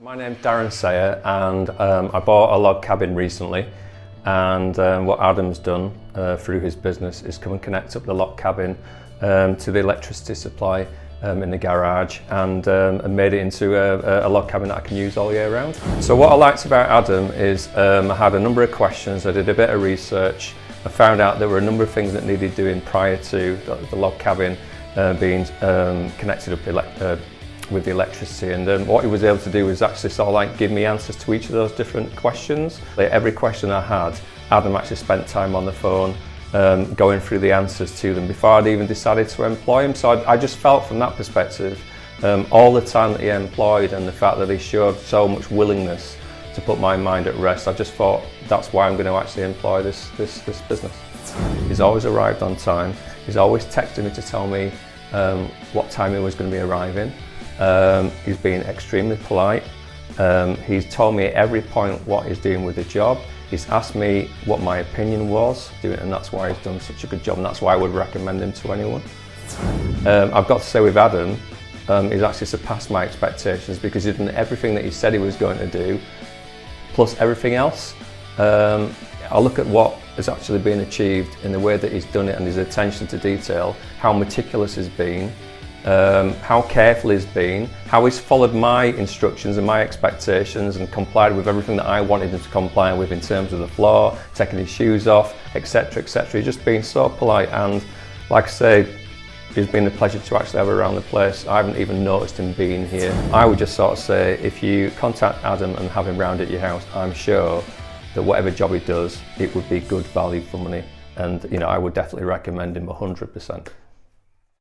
My name's Darren Sayer, and I bought a log cabin recently, and what Adam's done through his business is come and connect up the log cabin to the electricity supply in the garage, and made it into a log cabin that I can use all year round. So what I liked about Adam is I had a number of questions, I did a bit of research, I found out there were a number of things that needed doing prior to the log cabin being connected up with the electricity, and what he was able to do was actually sort of like give me answers to each of those different questions. Like every question I had, Adam actually spent time on the phone going through the answers to them before I'd even decided to employ him. So I just felt from that perspective, all the time that he employed and the fact that he showed so much willingness to put my mind at rest, I just thought that's why I'm going to actually employ this business. He's always arrived on time, he's always texted me to tell me what time he was going to be arriving. He's been extremely polite. He's told me at every point what he's doing with the job. He's asked me what my opinion was, and that's why he's done such a good job, and that's why I would recommend him to anyone. I've got to say with Adam, he's actually surpassed my expectations because he's done everything that he said he was going to do, plus everything else. I look at what has actually been achieved in the way that he's done it and his attention to detail, how meticulous he's been, how careful he's been, how he's followed my instructions and my expectations and complied with everything that I wanted him to comply with in terms of the floor, taking his shoes off, etc, etc. He's just been so polite, and like I say, it's been a pleasure to actually have around the place. I haven't even noticed him being here. I would just sort of say, if you contact Adam and have him round at your house, I'm sure that whatever job he does, it would be good value for money, and I would definitely recommend him 100%.